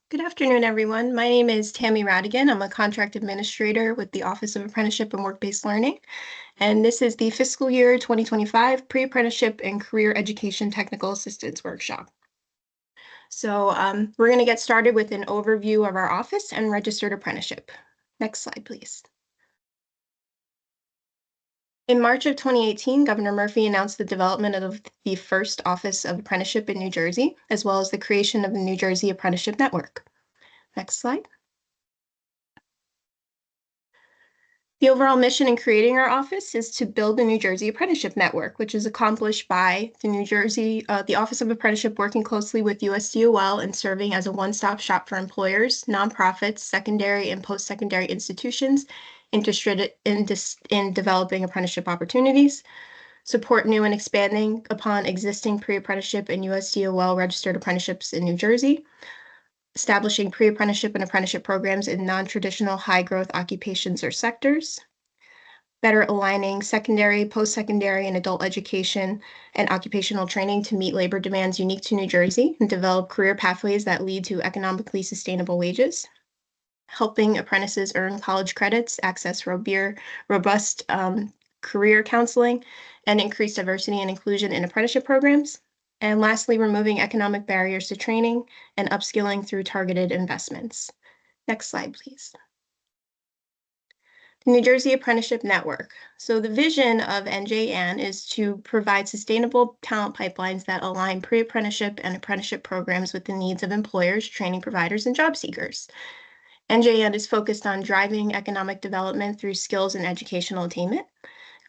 Good afternoon, everyone. My name is Tammy Radigan. I'm a contract administrator with the Office of Apprenticeship and Work-Based Learning, and this is the fiscal year 2025 Pre-Apprenticeship and Career Education Technical Assistance Workshop. So we're going to get started with an overview of our office and registered apprenticeship. Next slide, please. In March of 2018, Governor Murphy announced the development of the first Office of Apprenticeship in New Jersey, as well as the creation of the New Jersey Apprenticeship Network. Next slide. The overall mission in creating our office is to build the New Jersey Apprenticeship Network, which is accomplished by the Office of Apprenticeship working closely with USDOL and serving as a one-stop shop for employers, nonprofits, secondary and post-secondary institutions interested in developing apprenticeship opportunities, support new and expanding upon existing pre-apprenticeship and USDOL registered apprenticeships in New Jersey, establishing pre-apprenticeship and apprenticeship programs in non-traditional high-growth occupations or sectors, better aligning secondary, post-secondary, and adult education and occupational training to meet labor demands unique to New Jersey and develop career pathways that lead to economically sustainable wages, helping apprentices earn college credits, access robust career counseling, and increase diversity and inclusion in apprenticeship programs, and lastly, removing economic barriers to training and upskilling through targeted investments. Next slide, please. The New Jersey Apprenticeship Network. So the vision of NJN is to provide sustainable talent pipelines that align pre-apprenticeship and apprenticeship programs with the needs of employers, training providers, and job seekers. NJN is focused on driving economic development through skills and educational attainment,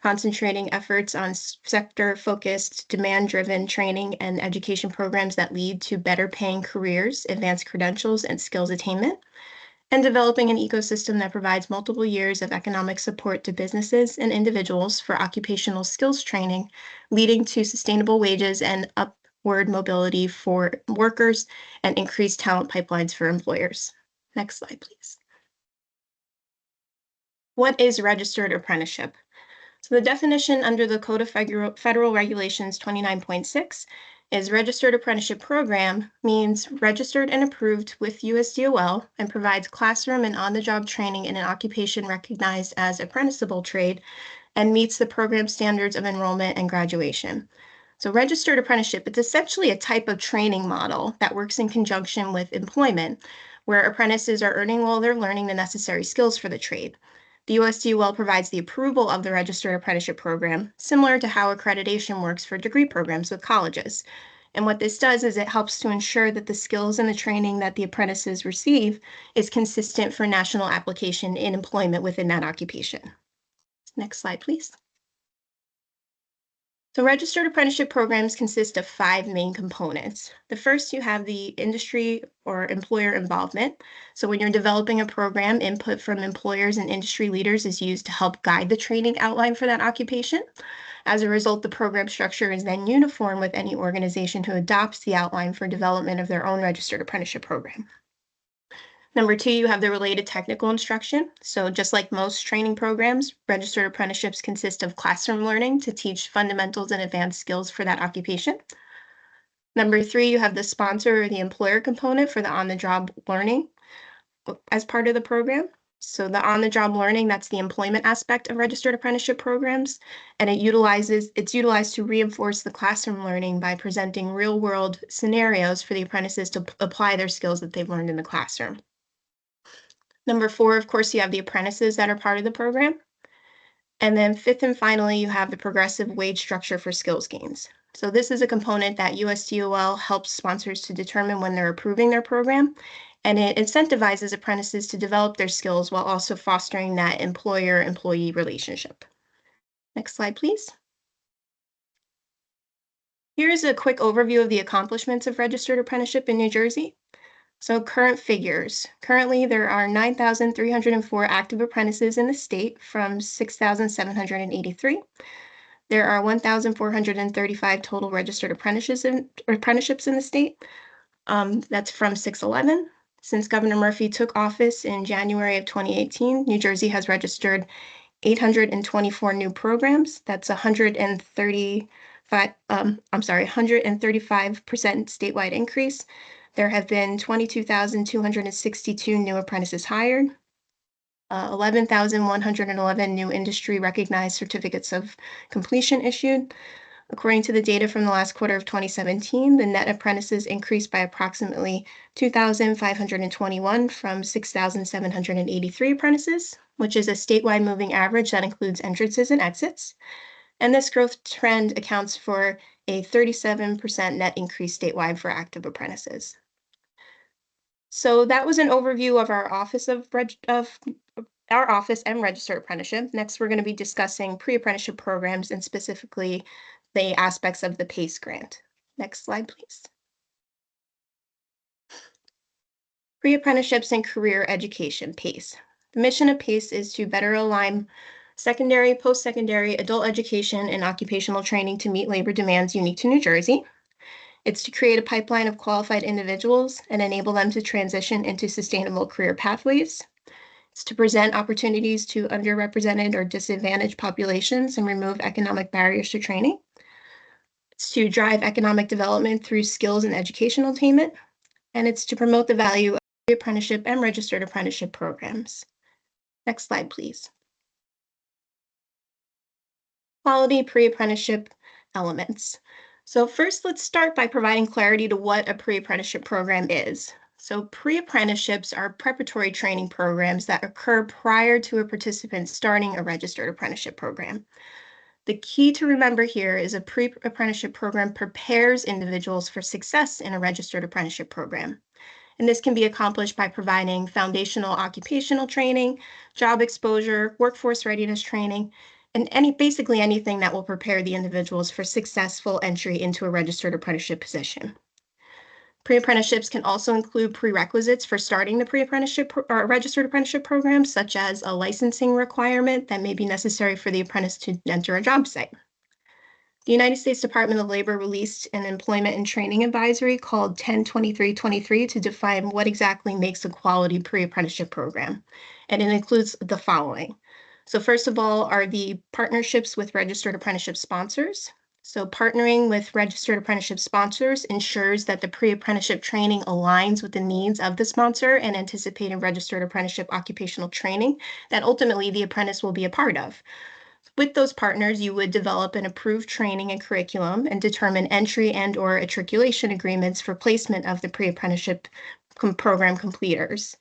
concentrating efforts on sector-focused, demand-driven training and education programs that lead to better paying careers, advanced credentials, and skills attainment, and developing an ecosystem that provides multiple years of economic support to businesses and individuals for occupational skills training, leading to sustainable wages and upward mobility for workers and increased talent pipelines for employers. Next slide, please. What is registered apprenticeship? So the definition under the Code of Federal Regulations 29.6 is registered apprenticeship program means registered and approved with USDOL and provides classroom and on-the-job training in an occupation recognized as apprenticeable trade and meets the program standards of enrollment and graduation. So registered apprenticeship, it's essentially a type of training model that works in conjunction with employment, where apprentices are earning while they're learning the necessary skills for the trade. The USDOL provides the approval of the registered apprenticeship program, similar to how accreditation works for degree programs with colleges. And what this does is it helps to ensure that the skills and the training that the apprentices receive is consistent for national application in employment within that occupation. Next slide, please. So registered apprenticeship programs consist of 5 main components. The first, you have the industry or employer involvement. So when you're developing a program, input from employers and industry leaders is used to help guide the training outline for that occupation. As a result, the program structure is then uniform with any organization who adopts the outline for development of their own registered apprenticeship program. Number 2, you have the related technical instruction. So just like most training programs, registered apprenticeships consist of classroom learning to teach fundamentals and advanced skills for that occupation. Number 3, you have the sponsor or the employer component for the on-the-job learning as part of the program. So the on-the-job learning, that's the employment aspect of registered apprenticeship programs, and it's utilized to reinforce the classroom learning by presenting real-world scenarios for the apprentices to apply their skills that they've learned in the classroom. Number 4, of course, you have the apprentices that are part of the program. And then 5th and finally, you have the progressive wage structure for skills gains. So this is a component that USDOL helps sponsors to determine when they're approving their program, and it incentivizes apprentices to develop their skills while also fostering that employer-employee relationship. Next slide, please. Here's a quick overview of the accomplishments of registered apprenticeship in New Jersey. So current figures. Currently, there are 9,304 active apprentices in the state from 6,783. There are 1,435 total registered apprenticeships in the state. That's from 6/11. Since Governor Murphy took office in January of 2018, New Jersey has registered 824 new programs. That's 135% statewide increase. There have been 22,262 new apprentices hired, 11,111 new industry recognized certificates of completion issued. According to the data from the last quarter of 2017, the net apprentices increased by approximately 2,521 from 6,783 apprentices, which is a statewide moving average that includes entrances and exits. And this growth trend accounts for a 37% net increase statewide for active apprentices. So that was an overview of our office and registered apprenticeship. Next, we're going to be discussing pre-apprenticeship programs and specifically the aspects of the PACE grant. Next slide, please. Pre-apprenticeships and career education, PACE. The mission of PACE is to better align secondary, post-secondary, adult education, and occupational training to meet labor demands unique to New Jersey. It's to create a pipeline of qualified individuals and enable them to transition into sustainable career pathways. It's to present opportunities to underrepresented or disadvantaged populations and remove economic barriers to training. It's to drive economic development through skills and educational attainment. And it's to promote the value of pre-apprenticeship and registered apprenticeship programs. Next slide, please. Quality pre-apprenticeship elements. So first, let's start by providing clarity to what a pre-apprenticeship program is. So pre-apprenticeships are preparatory training programs that occur prior to a participant starting a registered apprenticeship program. The key to remember here is a pre-apprenticeship program prepares individuals for success in a registered apprenticeship program. And this can be accomplished by providing foundational occupational training, job exposure, workforce readiness training, and basically anything that will prepare the individuals for successful entry into a registered apprenticeship position. Pre-apprenticeships can also include prerequisites for starting the pre-apprenticeship or registered apprenticeship program, such as a licensing requirement that may be necessary for the apprentice to enter a job site. The United States Department of Labor released an employment and training advisory called 102323 to define what exactly makes a quality pre-apprenticeship program. And it includes the following. So first of all are the partnerships with registered apprenticeship sponsors. So partnering with registered apprenticeship sponsors ensures that the pre-apprenticeship training aligns with the needs of the sponsor and anticipated registered apprenticeship occupational training that ultimately the apprentice will be a part of. With those partners, you would develop an approved training and curriculum and determine entry and/or matriculation agreements for placement of the pre-apprenticeship program completers.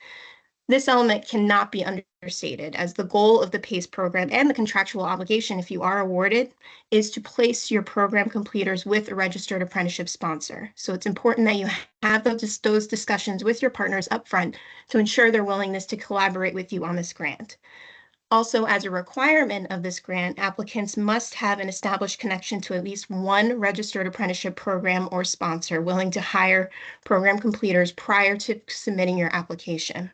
This element cannot be understated, as the goal of the PACE program and the contractual obligation, if you are awarded, is to place your program completers with a registered apprenticeship sponsor. So it's important that you have those discussions with your partners upfront to ensure their willingness to collaborate with you on this grant. Also, as a requirement of this grant, applicants must have an established connection to at least one registered apprenticeship program or sponsor willing to hire program completers prior to submitting your application.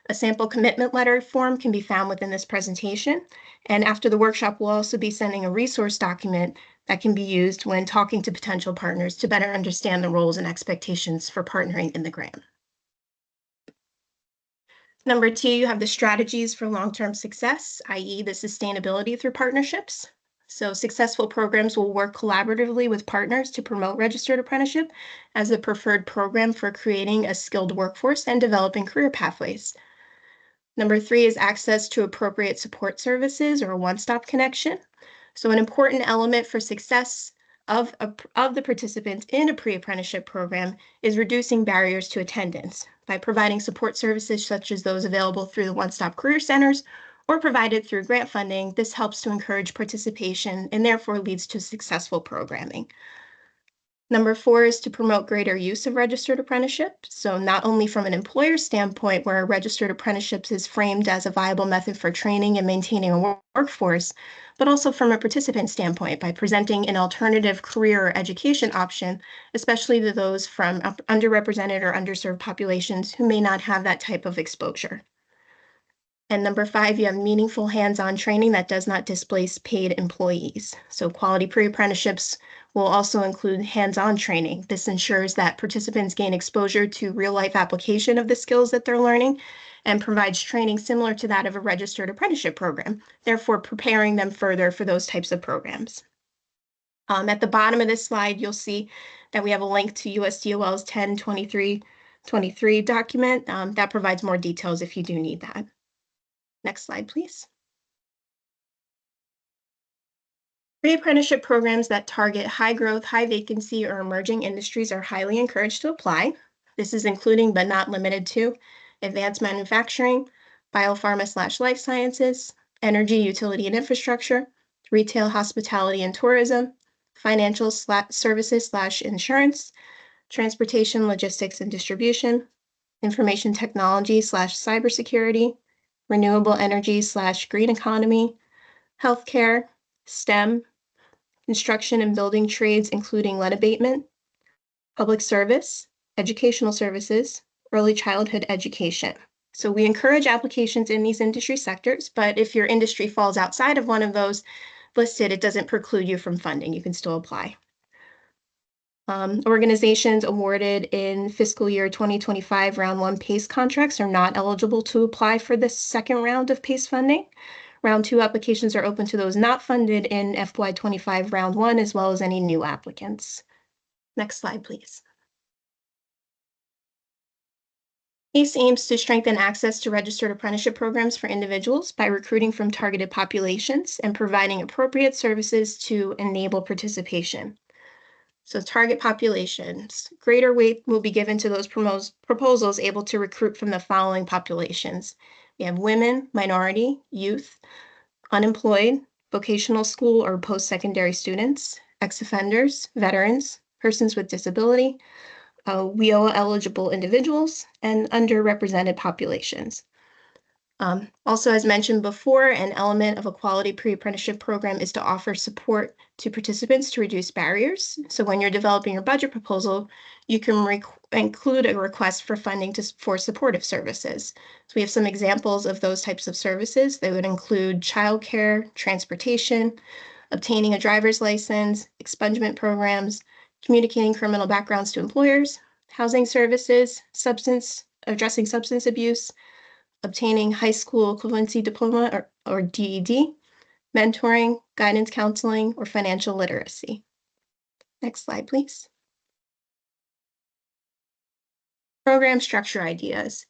A sample commitment letter form can be found within this presentation, and after the workshop, we'll also be sending a resource document that can be used when talking to potential partners to better understand the roles and expectations for partnering in the grant. Number two, you have the strategies for long-term success, i.e. the sustainability through partnerships. So successful programs will work collaboratively with partners to promote registered apprenticeship as the preferred program for creating a skilled workforce and developing career pathways. Number three is access to appropriate support services or a one-stop connection. So an important element for success of the participants in a pre-apprenticeship program is reducing barriers to attendance by providing support services such as those available through the one-stop career centers or provided through grant funding. This helps to encourage participation and therefore leads to successful programming. Number four is to promote greater use of registered apprenticeship. So not only from an employer standpoint, where registered apprenticeships is framed as a viable method for training and maintaining a workforce, but also from a participant standpoint by presenting an alternative career or education option, especially to those from underrepresented or underserved populations who may not have that type of exposure. And number five, you have meaningful hands-on training that does not displace paid employees. So quality pre-apprenticeships will also include hands-on training. This ensures that participants gain exposure to real-life application of the skills that they're learning and provides training similar to that of a registered apprenticeship program, therefore preparing them further for those types of programs. At the bottom of this slide, you'll see that we have a link to USDOL's 102323 document that provides more details if you do need that. Next slide, please. Pre-apprenticeship programs that target high growth, high vacancy, or emerging industries are highly encouraged to apply. This is including but not limited to advanced manufacturing, biopharma/life sciences, energy, utility, and infrastructure, retail, hospitality, and tourism, financial services/insurance, transportation, logistics, and distribution, information technology/cybersecurity, renewable energy/green economy, healthcare, STEM, construction and building trades, including lead abatement, public service, educational services, early childhood education. So we encourage applications in these industry sectors, but if your industry falls outside of one of those listed, it doesn't preclude you from funding. You can still apply. Organizations awarded in fiscal year 2025 round 1 PACE contracts are not eligible to apply for this second round of PACE funding. Round 2 applications are open to those not funded in FY25 round 1, as well as any new applicants. Next slide, please. PACE aims to strengthen access to registered apprenticeship programs for individuals by recruiting from targeted populations and providing appropriate services to enable participation. So target populations, greater weight will be given to those proposals able to recruit from the following populations. We have women, minority, youth, unemployed, vocational school or post-secondary students, ex-offenders, veterans, persons with disability, WIOA eligible individuals, and underrepresented populations. Also, as mentioned before, an element of a quality pre-apprenticeship program is to offer support to participants to reduce barriers. So when you're developing your budget proposal, you can include a request for funding for supportive services. So we have some examples of those types of services. They would include childcare, transportation, obtaining a driver's license, expungement programs, communicating criminal backgrounds to employers, housing services, addressing substance abuse, obtaining high school equivalency diploma or GED, mentoring, guidance counseling, or financial literacy. Next slide, please. Program structure ideas.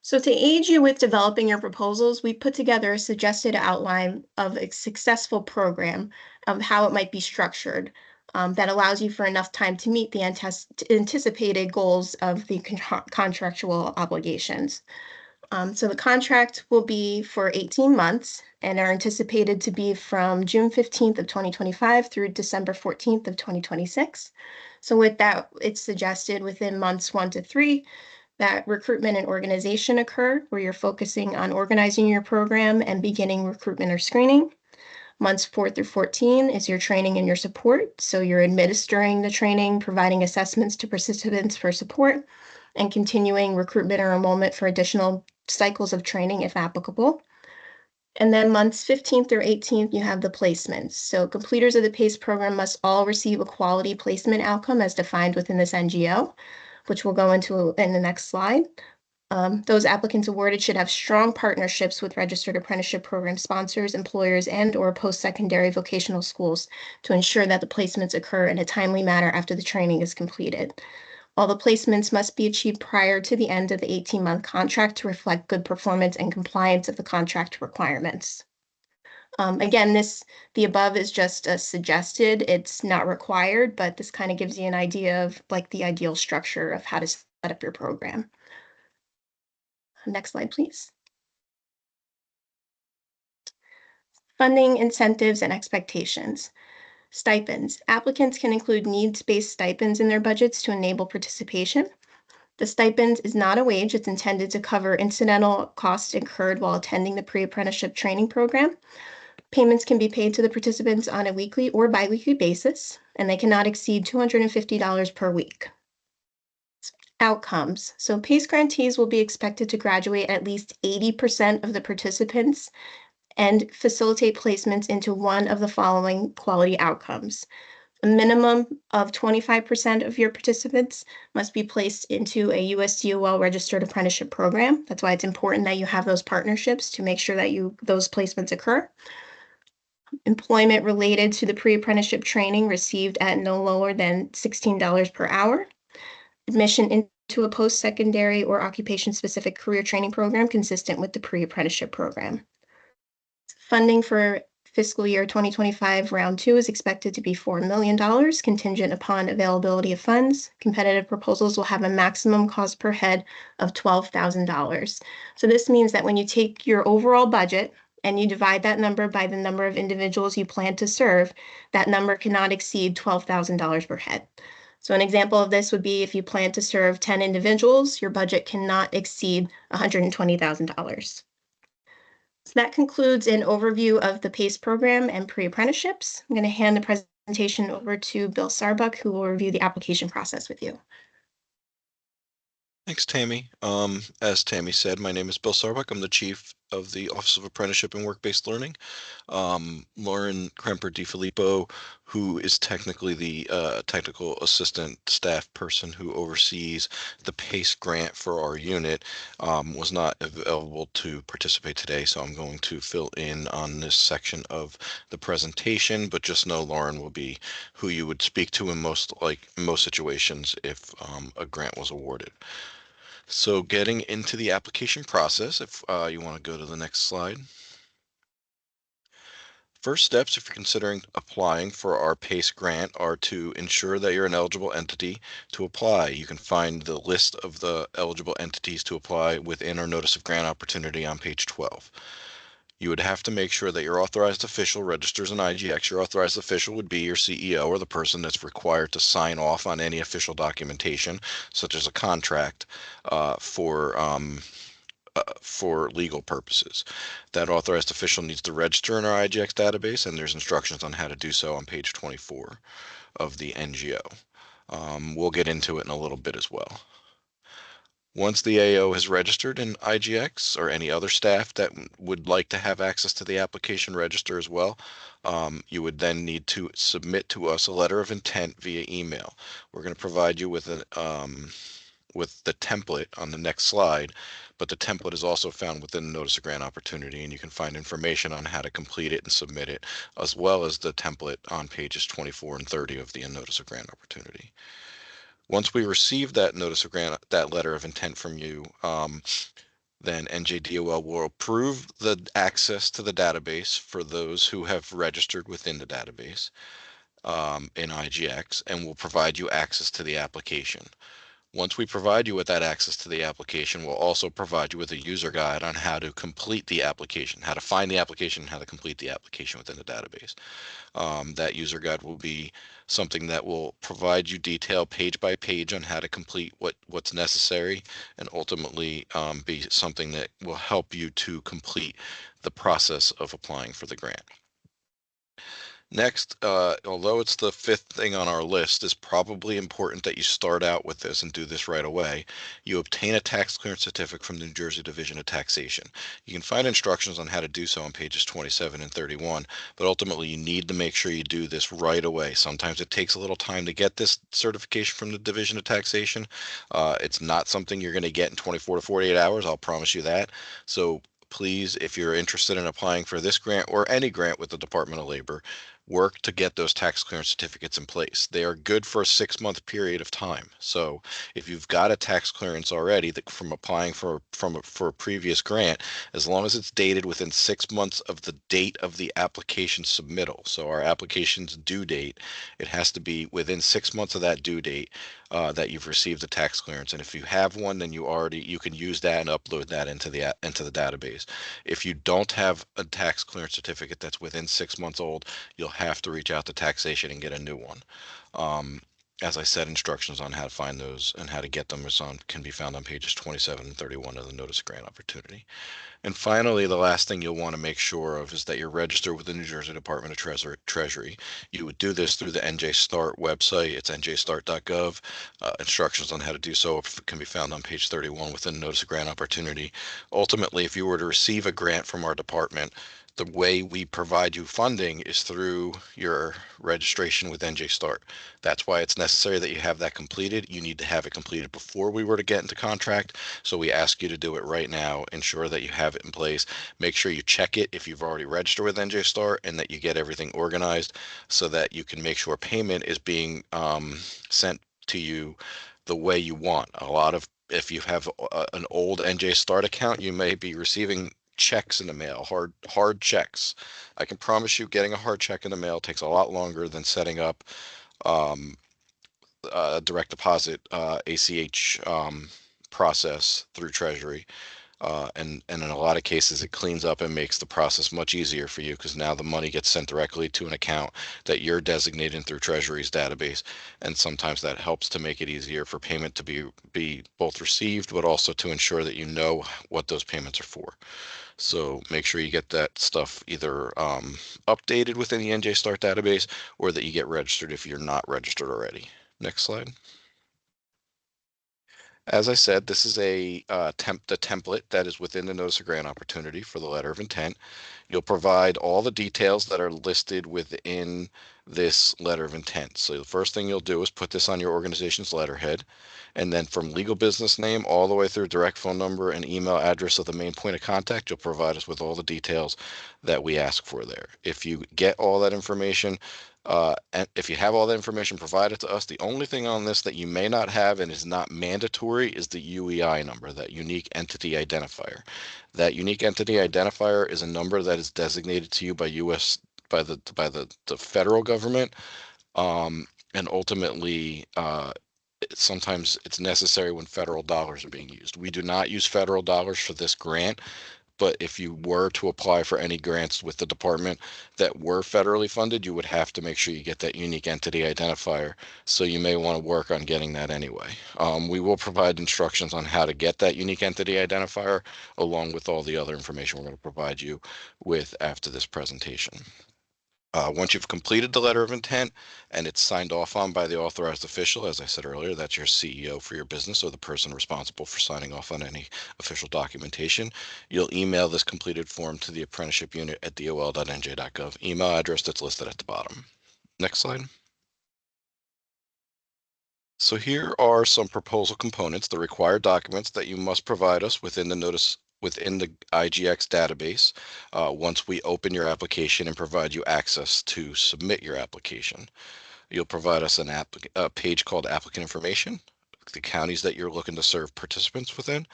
So to aid you with developing your proposals, we put together a suggested outline of a successful program of how it might be structured that allows you for enough time to meet the anticipated goals of the contractual obligations. So the contract will be for 18 months and are anticipated to be from June 15th of 2025 through December 14th of 2026. So with that, it's suggested within months 1 to 3 that recruitment and organization occur, where you're focusing on organizing your program and beginning recruitment or screening. Months 4 through 14 is your training and your support. So you're administering the training, providing assessments to participants for support, and continuing recruitment or enrollment for additional cycles of training if applicable. And then months 15 through 18, you have the placements. So completers of the PACE program must all receive a quality placement outcome as defined within this NGO, which we'll go into in the next slide. Those applicants awarded should have strong partnerships with registered apprenticeship program sponsors, employers, and/or post-secondary vocational schools to ensure that the placements occur in a timely manner after the training is completed. All the placements must be achieved prior to the end of the 18-month contract to reflect good performance and compliance of the contract requirements. Again, the above is just a suggested, it's not required, but this kind of gives you an idea of like the ideal structure of how to set up your program. Next slide, please. Funding, incentives, and expectations. Stipends. Applicants can include needs-based stipends in their budgets to enable participation. The stipend is not a wage. It's intended to cover incidental costs incurred while attending the pre-apprenticeship training program. Payments can be paid to the participants on a weekly or biweekly basis, and they cannot exceed $250 per week. Outcomes. So PACE grantees will be expected to graduate at least 80% of the participants and facilitate placements into one of the following quality outcomes. A minimum of 25% of your participants must be placed into a USDOL registered apprenticeship program. That's why it's important that you have those partnerships to make sure that those placements occur. employment related to the pre-apprenticeship training received at no lower than $16 per hour, admission into a post-secondary or occupation-specific career training program consistent with the pre-apprenticeship program. Funding for fiscal year 2025 round two is expected to be $4 million, contingent upon availability of funds. Competitive proposals will have a maximum cost per head of $12,000. So this means that when you take your overall budget and you divide that number by the number of individuals you plan to serve, that number cannot exceed $12,000 per head. So an example of this would be if you plan to serve 10 individuals, your budget cannot exceed $120,000. So that concludes an overview of the PACE program and pre-apprenticeships. I'm going to hand the presentation over to Bill Sarbuck, who will review the application process with you. Thanks, Tammy. As Tammy said, my name is Bill Sarbuck. I'm the Chief of the Office of Apprenticeship and Work-Based Learning. Lauren Kremper DiFilippo, who is technically the technical assistant staff person who oversees the PACE grant for our unit, was not available to participate today, so I'm going to fill in on this section of the presentation, but just know Lauren will be who you would speak to in most situations if a grant was awarded. So getting into the application process, if you want to go to the next slide. First steps, if you're considering applying for our PACE grant, are to ensure that you're an eligible entity to apply. You can find the list of the eligible entities to apply within our Notice of Grant Opportunity on page 12. You would have to make sure that your authorized official registers an IGX. Your authorized official would be your CEO or the person that's required to sign off on any official documentation, such as a contract, for legal purposes. That authorized official needs to register in our IGX database, and there's instructions on how to do so on page 24 of the NGO. We'll get into it in a little bit as well. Once the AO has registered in IGX, or any other staff that would like to have access to the application register as well, you would then need to submit to us a letter of intent via email. We're going to provide you with the template on the next slide, but the template is also found within the Notice of Grant Opportunity, and you can find information on how to complete it and submit it, as well as the template on pages 24 and 30 of the Notice of Grant Opportunity. Once we receive that Notice of Grant, that letter of intent from you, then NJDOL will approve the access to the database for those who have registered within the database in IGX, and will provide you access to the application. Once we provide you with that access to the application, we'll also provide you with a user guide on how to complete the application, how to find the application, and how to complete the application within the database. That user guide will be something that will provide you detail page by page on how to complete what's necessary, and ultimately be something that will help you to complete the process of applying for the grant. Next, although it's the fifth thing on our list, it's probably important that you start out with this and do this right away. You obtain a tax clearance certificate from the New Jersey Division of Taxation. You can find instructions on how to do so on pages 27 and 31, but ultimately you need to make sure you do this right away. Sometimes it takes a little time to get this certification from the Division of Taxation. It's not something you're going to get in 24 to 48 hours, I'll promise you that. So please, if you're interested in applying for this grant or any grant with the Department of Labor, work to get those tax clearance certificates in place. They are good for a 6-month period of time. So if you've got a tax clearance already from applying for a previous grant, as long as it's dated within 6 months of the date of the application submittal, so our application's due date, it has to be within 6 months of that due date that you've received the tax clearance. And if you have one, then you can use that and upload that into the database. If you don't have a tax clearance certificate that's within 6 months old, you'll have to reach out to taxation and get a new one. As I said, instructions on how to find those and how to get them can be found on pages 27 and 31 of the Notice of Grant Opportunity. And finally, the last thing you'll want to make sure of is that you're registered with the New Jersey Department of Treasury. You would do this through the NJSTART website. It's njstart.gov. Instructions on how to do so can be found on page 31 within the Notice of Grant Opportunity. Ultimately, if you were to receive a grant from our department, The way we provide you funding is through your registration with NJ Start. That's why it's necessary that you have that completed. You need to have it completed before we were to get into contract. So we ask you to do it right now. Ensure that you have it in place. Make sure you check it if you've already registered with NJ Start and that you get everything organized so that you can make sure payment is being sent to you the way you want. If you have an old NJ Start account, you may be receiving checks in the mail, hard checks. I can promise you getting a hard check in the mail takes a lot longer than setting up um, a direct deposit ACH process through Treasury. And in a lot of cases, it cleans up and makes the process much easier for you because now the money gets sent directly to an account that you're designating through Treasury's database. And sometimes that helps to make it easier for payment to be both received, but also to ensure that you know what those payments are for. So make sure you get that stuff either updated within the NJ Start database or that you get registered if you're not registered already. Next slide. As I said, this is the template that is within the notice of grant opportunity for the letter of intent. You'll provide all the details that are listed within this letter of intent. So the first thing you'll do is put this on your organization's letterhead, and then from legal business name all the way through direct phone number and email address of the main point of contact, you'll provide us with all the details that we ask for there. If you get all that information, and if you have all that information provided to us, the only thing on this that you may not have and is not mandatory is the UEI number, that unique entity identifier. That unique entity identifier is a number that is designated to you by US by the federal government, and ultimately sometimes it's necessary when federal dollars are being used. We do not use federal dollars for this grant, but if you were to apply for any grants with the department that were federally funded, you would have to make sure you get that unique entity identifier. So you may want to work on getting that anyway. We will provide instructions on how to get that unique entity identifier along with all the other information we're going to provide you with after this presentation. Once you've completed the letter of intent and it's signed off on by the authorized official, as I said earlier, that's your CEO for your business or the person responsible for signing off on any official documentation, you'll email this completed form to the apprenticeship unit at dol.nj.gov, email address that's listed at the bottom. Next slide. So here are some proposal components, the required documents that you must provide us within the notice within the IGX database once we open your application and provide you access to submit your application. You'll provide us a page called applicant information, the counties that you're looking to serve participants within,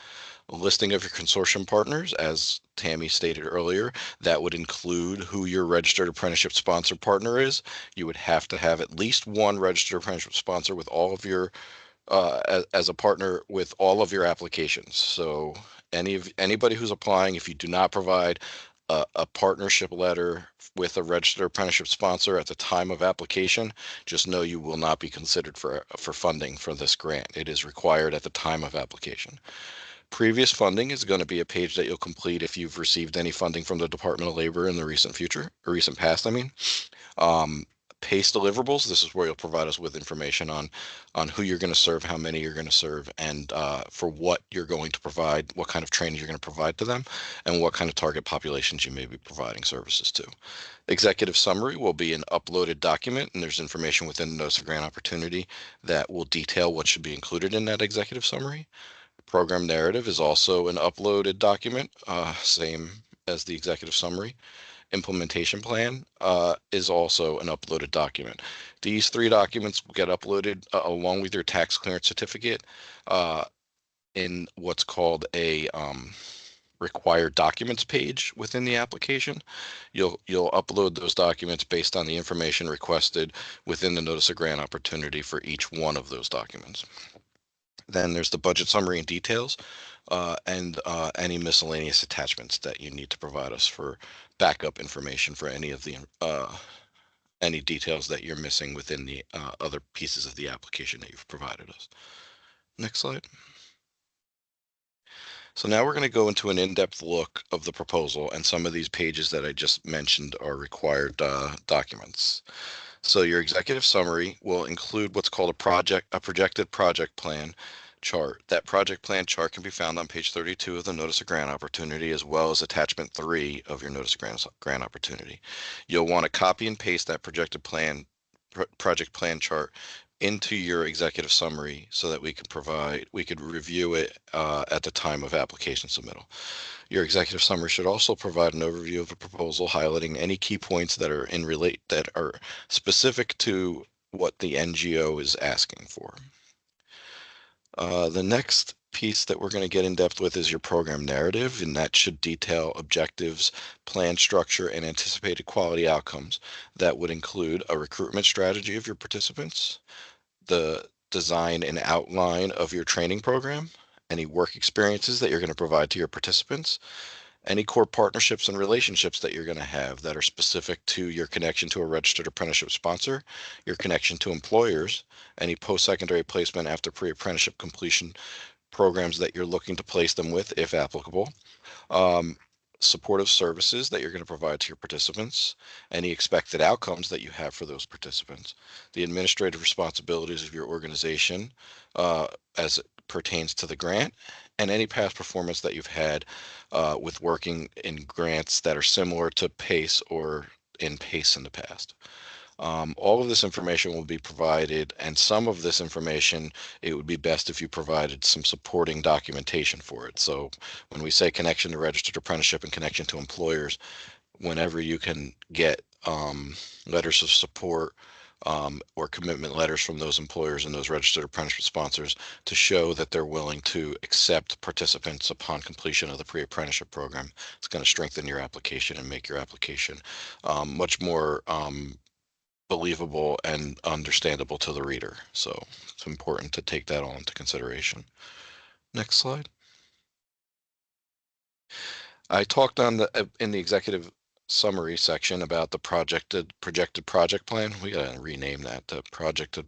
a listing of your consortium partners, as Tammy stated earlier. That would include who your registered apprenticeship sponsor partner is. You would have to have at least one registered apprenticeship sponsor with all of your as a partner with all of your applications. So anybody who's applying, if you do not provide a partnership letter with a registered apprenticeship sponsor at the time of application, just know you will not be considered for funding for this grant. It is required at the time of application. Previous funding is going to be a page that you'll complete if you've received any funding from the Department of Labor in the recent future, or recent past, I mean. Um, PACE deliverables, this is where you'll provide us with information on who you're going to serve, how many you're going to serve, and for what you're going to provide, what kind of training you're going to provide to them, and what kind of target populations you may be providing services to. Executive summary will be an uploaded document, and there's information within the notice of grant opportunity that will detail what should be included in that executive summary. Program narrative is also an uploaded document, same as the executive summary. Implementation plan is also an uploaded document. These three documents will get uploaded along with your tax clearance certificate uh, in what's called a required documents page within the application. You'll upload those documents based on the information requested within the notice of grant opportunity for each one of those documents. Then there's the budget summary and details, and any miscellaneous attachments that you need to provide us for backup information for any of the any details that you're missing within the other pieces of the application that you've provided us. Next slide. So now we're going to go into an in-depth look of the proposal, and some of these pages that I just mentioned are required documents. So your executive summary will include what's called a projected project plan. chart. That project plan chart can be found on page 32 of the Notice of Grant Opportunity, as well as attachment 3 of your Notice of Grant Opportunity. You'll want to copy and paste that project plan chart into your executive summary so that we could review it at the time of application submittal. Your executive summary should also provide an overview of the proposal, highlighting any key points that are specific to what the NGO is asking for. The next piece that we're going to get in depth with is your program narrative, and that should detail objectives, plan structure, and anticipated quality outcomes. That would include a recruitment strategy of your participants, the design and outline of your training program, any work experiences that you're going to provide to your participants, any core partnerships and relationships that you're going to have that are specific to your connection to a registered apprenticeship sponsor, your connection to employers, any post-secondary placement after pre-apprenticeship completion programs that you're looking to place them with, if applicable, um, supportive services that you're going to provide to your participants, any expected outcomes that you have for those participants, the administrative responsibilities of your organization as it pertains to the grant, and any past performance that you've had with working in grants that are similar to PACE or in PACE in the past. All of this information will be provided, and some of this information, it would be best if you provided some supporting documentation for it. So when we say connection to registered apprenticeship and connection to employers, whenever you can get letters of support or commitment letters from those employers and those registered apprenticeship sponsors to show that they're willing to accept participants upon completion of the pre-apprenticeship program, it's going to strengthen your application and make your application much more believable and understandable to the reader. So it's important to take that all into consideration. Next slide. I talked in the executive summary section about the projected project plan. We gotta rename that. The project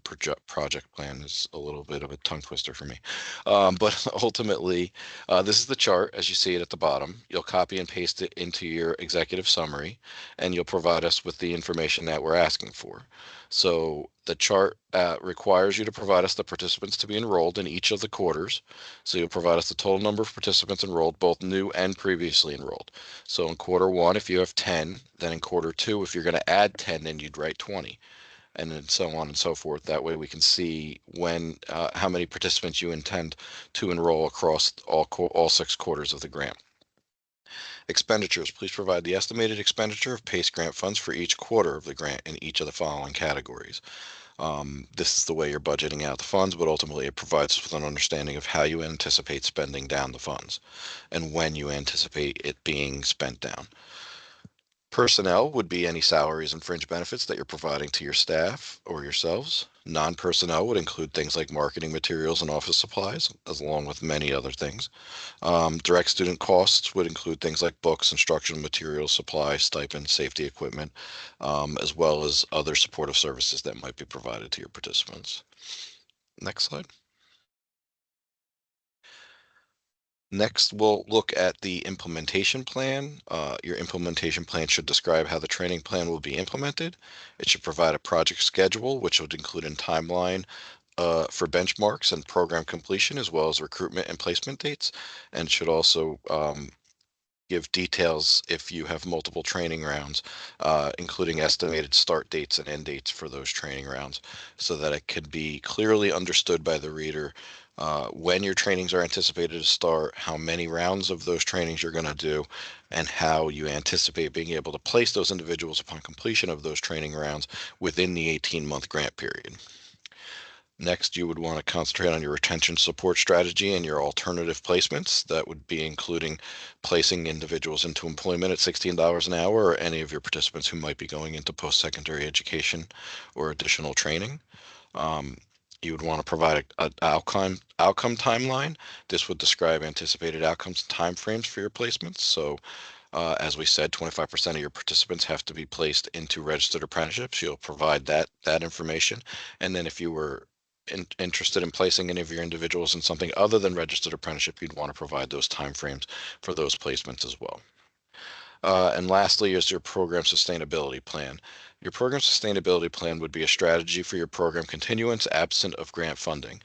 plan is a little bit of a tongue twister for me. But ultimately, this is the chart as you see it at the bottom. You'll copy and paste it into your executive summary, and you'll provide us with the information that we're asking for. So the chart requires you to provide us the participants to be enrolled in each of the quarters. So you'll provide us the total number of participants enrolled, both new and previously enrolled. So in quarter one, if you have 10, then in quarter two, if you're going to add 10, then you'd write 20, and then so on and so forth. That way we can see how many participants you intend to enroll across all 6 quarters of the grant. Expenditures, please provide the estimated expenditure of PACE grant funds for each quarter of the grant in each of the following categories. This is the way you're budgeting out the funds, but ultimately it provides us with an understanding of how you anticipate spending down the funds and when you anticipate it being spent down. Personnel would be any salaries and fringe benefits that you're providing to your staff or yourselves. Non-personnel would include things like marketing materials and office supplies, as along with many other things. Direct student costs would include things like books, instructional materials, supplies, stipends, safety equipment, as well as other supportive services that might be provided to your participants. Next slide. Next, we'll look at the implementation plan. Your implementation plan should describe how the training plan will be implemented. It should provide a project schedule, which would include a timeline for benchmarks and program completion, as well as recruitment and placement dates, and should also give details if you have multiple training rounds, including estimated start dates and end dates for those training rounds, so that it could be clearly understood by the reader when your trainings are anticipated to start, how many rounds of those trainings you're going to do, and how you anticipate being able to place those individuals upon completion of those training rounds within the 18-month grant period. Next, you would want to concentrate on your retention support strategy and your alternative placements. That would be including placing individuals into employment at $16 an hour or any of your participants who might be going into post-secondary education or additional training. You would want to provide an outcome timeline. This would describe anticipated outcomes and timeframes for your placements. So as we said, 25% of your participants have to be placed into registered apprenticeships. You'll provide that information. And then if you were interested in placing any of your individuals in something other than registered apprenticeship, you'd want to provide those timeframes for those placements as well. And lastly is your program sustainability plan. Your program sustainability plan would be a strategy for your program continuance absent of grant funding.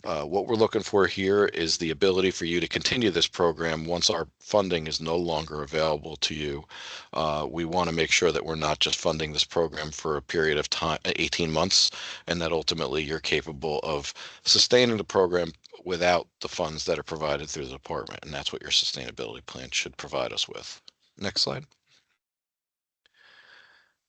What we're looking for here is the ability for you to continue this program once our funding is no longer available to you. We want to make sure that we're not just funding this program for a period of time, 18 months, and that ultimately you're capable of sustaining the program without the funds that are provided through the department. And that's what your sustainability plan should provide us with. Next slide.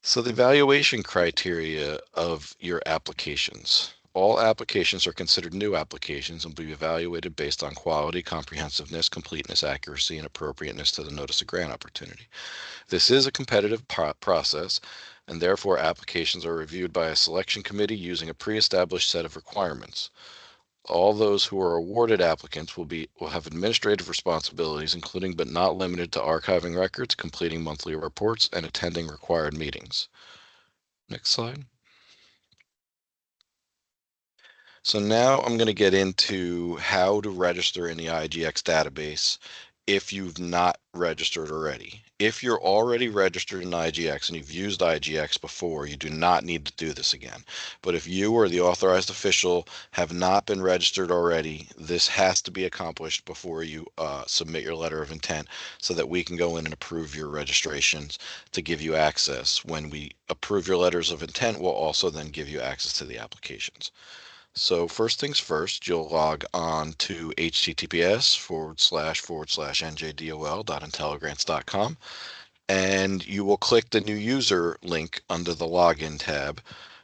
So the evaluation criteria of your applications. All applications are considered new applications and will be evaluated based on quality, comprehensiveness, completeness, accuracy, and appropriateness to the notice of grant opportunity. This is a competitive process, and therefore applications are reviewed by a selection committee using a pre-established set of requirements. All those who are awarded applicants will have administrative responsibilities, including but not limited to archiving records, completing monthly reports, and attending required meetings. Next slide. So now I'm going to get into how to register in the IGX database if you've not registered already. If you're already registered in IGX and you've used IGX before, you do not need to do this again. But if you or the authorized official have not been registered already, this has to be accomplished before you submit your letter of intent so that we can go in and approve your registrations to give you access. When we approve your letters of intent, we'll also then give you access to the applications. So first things first, you'll log on to https://njdol.intelligrants.com, and you will click the new user link under the login tab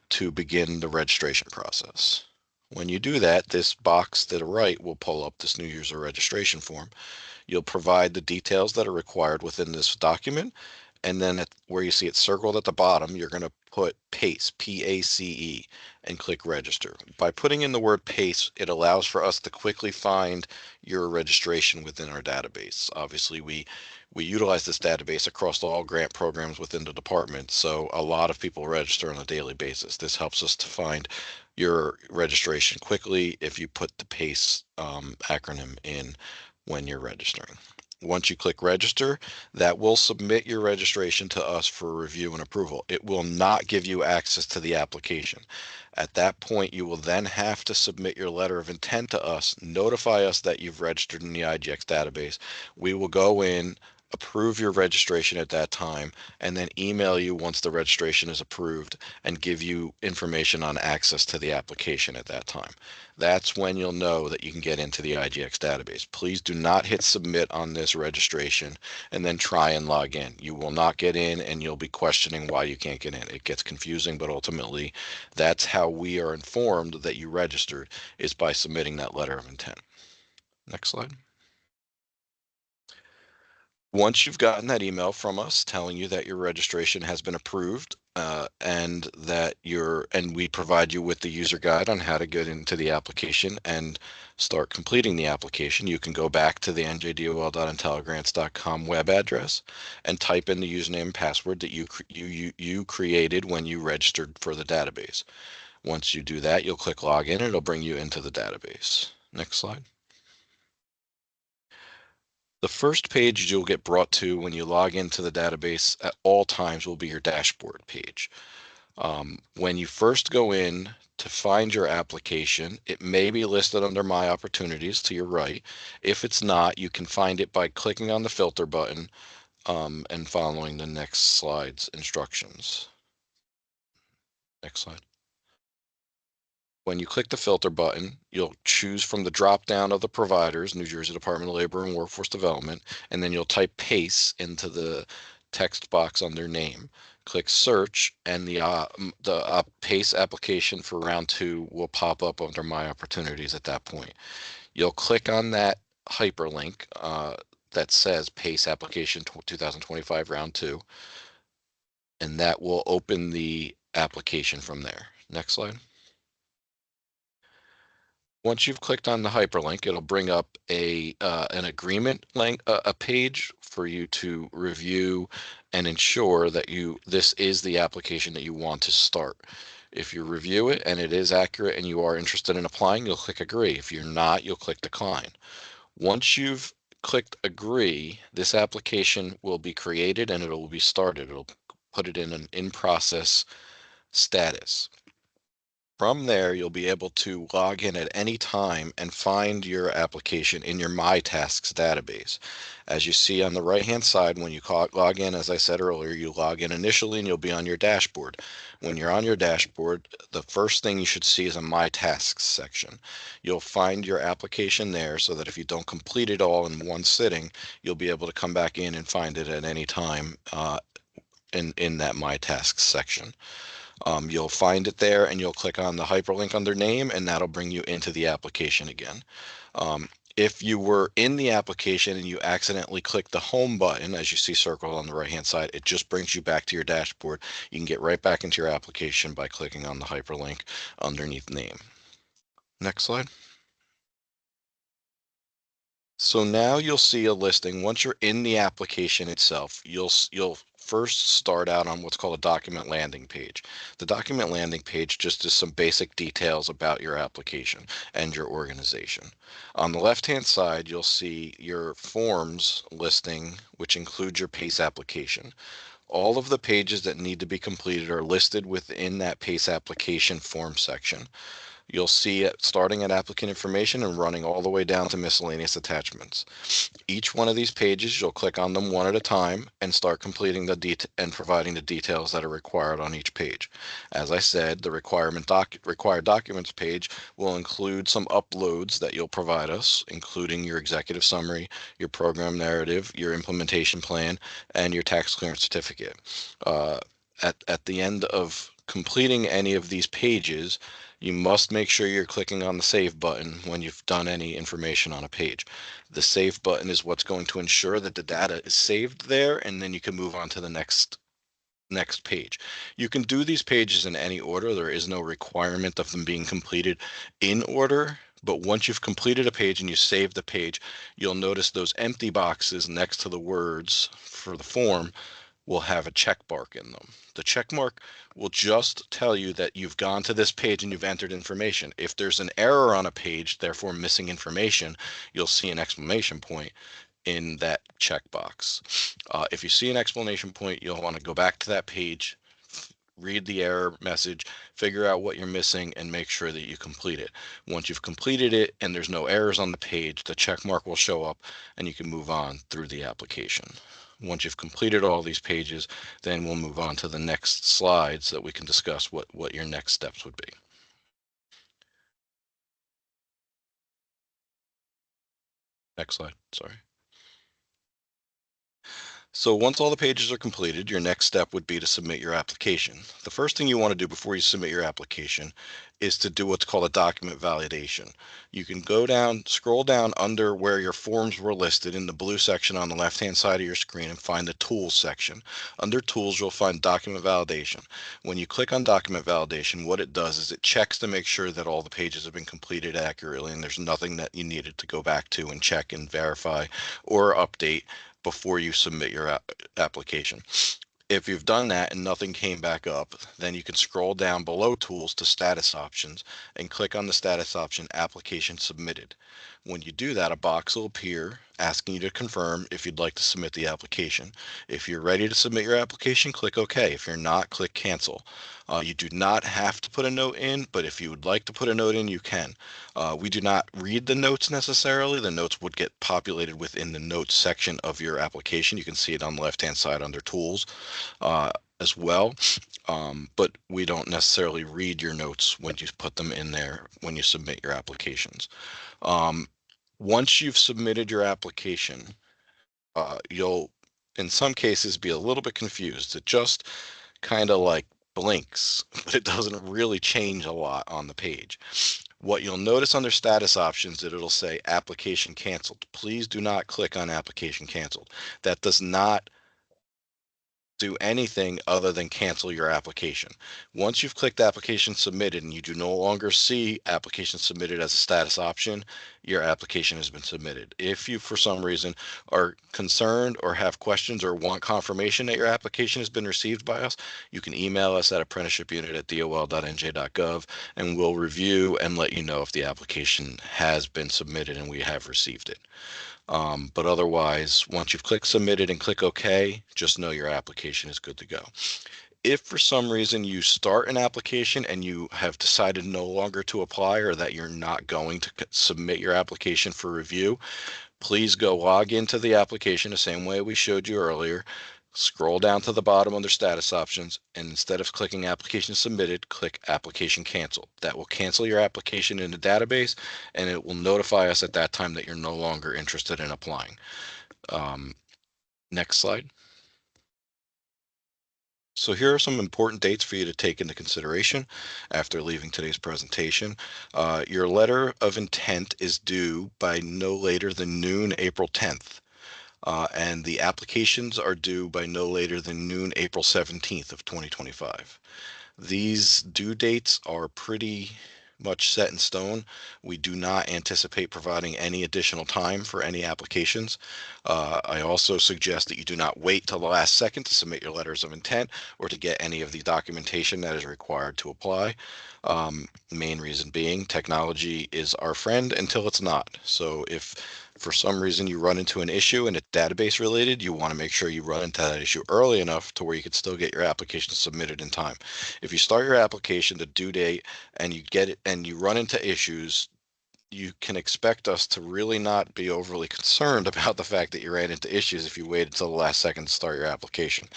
to begin the registration process. When you do that, this box to the right will pull up this new user registration form. You'll provide the details that are required within this document, and then where you see it circled at the bottom, you're going to put PACE, P-A-C-E, and click register. By putting in the word PACE, it allows for us to quickly find your registration within our database. Obviously, we utilize this database across all grant programs within the department, so a lot of people register on a daily basis. This helps us to find your registration quickly if you put the PACE acronym in when you're registering. Once you click register, that will submit your registration to us for review and approval. It will not give you access to the application. At that point, you will then have to submit your letter of intent to us, notify us that you've registered in the IGX database. We will go in, approve your registration at that time, and then email you once the registration is approved and give you information on access to the application at that time. That's when you'll know that you can get into the IGX database. Please do not hit submit on this registration and then try and log in. You will not get in and you'll be questioning why you can't get in. It gets confusing, but ultimately that's how we are informed that you registered, is by submitting that letter of intent. Next slide. Once you've gotten that email from us telling you that your registration has been approved, and we provide you with the user guide on how to get into the application and start completing the application, you can go back to the njdol.intelligrants.com web address and type in the username and password that you created when you registered for the database. Once you do that, you'll click login and it'll bring you into the database. Next slide. The first page you'll get brought to when you log into the database at all times will be your dashboard page. When you first go in to find your application, it may be listed under My Opportunities to your right. If it's not, you can find it by clicking on the filter button and following the next slide's instructions. Next slide. When you click the filter button, you'll choose from the drop down of the providers, New Jersey Department of Labor and Workforce Development, and then you'll type PACE into the text box under name. Click search, and the PACE application for round 2 will pop up under My Opportunities at that point. You'll click on that hyperlink that says PACE application 2025 round 2, and that will open the application from there. Next slide. Once you've clicked on the hyperlink, it'll bring up an agreement link, a page for you to review and ensure that this is the application that you want to start. If you review it and it is accurate and you are interested in applying, you'll click agree. If you're not, you'll click decline. Once you've clicked agree, this application will be created and it will be started. It'll put it in an in-process status. From there, you'll be able to log in at any time and find your application in your My Tasks database. As you see on the right-hand side, when you log in, as I said earlier, you log in initially and you'll be on your dashboard. When you're on your dashboard, the first thing you should see is a My Tasks section. You'll find your application there so that if you don't complete it all in one sitting, you'll be able to come back in and find it at any time in that My Tasks section. You'll find it there and you'll click on the hyperlink under name and that'll bring you into the application again. Um, if you were in the application and you accidentally click the home button, as you see circled on the right hand side, it just brings you back to your dashboard. You can get right back into your application by clicking on the hyperlink underneath name. Next slide. So now you'll see a listing. Once you're in the application itself, you'll first start out on what's called a document landing page. The document landing page just is some basic details about your application and your organization. On the left-hand side, you'll see your forms listing, which includes your PACE application. All of the pages that need to be completed are listed within that PACE application form section. You'll see it starting at applicant information and running all the way down to miscellaneous attachments. Each one of these pages, you'll click on them one at a time and start completing and providing the details that are required on each page. As I said, the required documents page will include some uploads that you'll provide us, including your executive summary, your program narrative, your implementation plan, and your tax clearance certificate. At the end of completing any of these pages, you must make sure you're clicking on the save button when you've done any information on a page. The save button is what's going to ensure that the data is saved there, and then you can move on to the next page. You can do these pages in any order. There is no requirement of them being completed in order. But once you've completed a page and you save the page, you'll notice those empty boxes next to the words for the form will have a check mark in them. The check mark will just tell you that you've gone to this page and you've entered information. If there's an error on a page, therefore missing information, you'll see an exclamation point in that checkbox. If you see an explanation point, you'll want to go back to that page, read the error message, figure out what you're missing, and make sure that you complete it. Once you've completed it and there's no errors on the page, the check mark will show up and you can move on through the application. Once you've completed all these pages, then we'll move on to the next slides that we can discuss what your next steps would be. Next slide, sorry. So once all the pages are completed, your next step would be to submit your application. The first thing you want to do before you submit your application is to do what's called a document validation. You can go down, scroll down under where your forms were listed in the blue section on the left-hand side of your screen and find the Tools section. Under Tools, you'll find Document Validation. When you click on Document Validation, what it does is it checks to make sure that all the pages have been completed accurately and there's nothing that you needed to go back to and check and verify or update before you submit your application. If you've done that and nothing came back up, then you can scroll down below Tools to Status Options and click on the status option Application Submitted. When you do that, a box will appear asking you to confirm if you'd like to submit the application. If you're ready to submit your application, click OK. If you're not, click Cancel. You do not have to put a note in, but if you would like to put a note in, you can. We do not read the notes necessarily. The notes would get populated within the notes section of your application. You can see it on the left-hand side under Tools as well. But we don't necessarily read your notes when you put them in there when you submit your applications. Once you've submitted your application, you'll in some cases be a little bit confused. It just kind of like blinks, but it doesn't really change a lot on the page. What you'll notice under status options that it'll say application canceled. Please do not click on application canceled. That does not do anything other than cancel your application. Once you've clicked application submitted and you do no longer see application submitted as a status option, your application has been submitted. If you, for some reason, are concerned or have questions or want confirmation that your application has been received by us, you can email us at apprenticeshipunit@dol.nj.gov and we'll review and let you know if the application has been submitted and we have received it. But otherwise, once you've clicked submitted and click OK, just know your application is good to go. If for some reason you start an application and you have decided no longer to apply or that you're not going to submit your application for review, please go log into the application the same way we showed you earlier. Scroll down to the bottom under status options, and instead of clicking application submitted, click application canceled. That will cancel your application in the database, and it will notify us at that time that you're no longer interested in applying. Um, Next slide. So here are some important dates for you to take into consideration after leaving today's presentation. Your letter of intent is due by no later than noon, April 10th. And the applications are due by no later than noon, April 17th of 2025. These due dates are pretty much set in stone. We do not anticipate providing any additional time for any applications. I also suggest that you do not wait till the last second to submit your letters of intent or to get any of the documentation that is required to apply. Main reason being technology is our friend until it's not. So if for some reason you run into an issue and it's database related, you want to make sure you run into that issue early enough to where you can still get your application submitted in time. If you start your application to due date and you get it and you run into issues, you can expect us to really not be overly concerned about the fact that you ran into issues if you waited until the last second to start your application.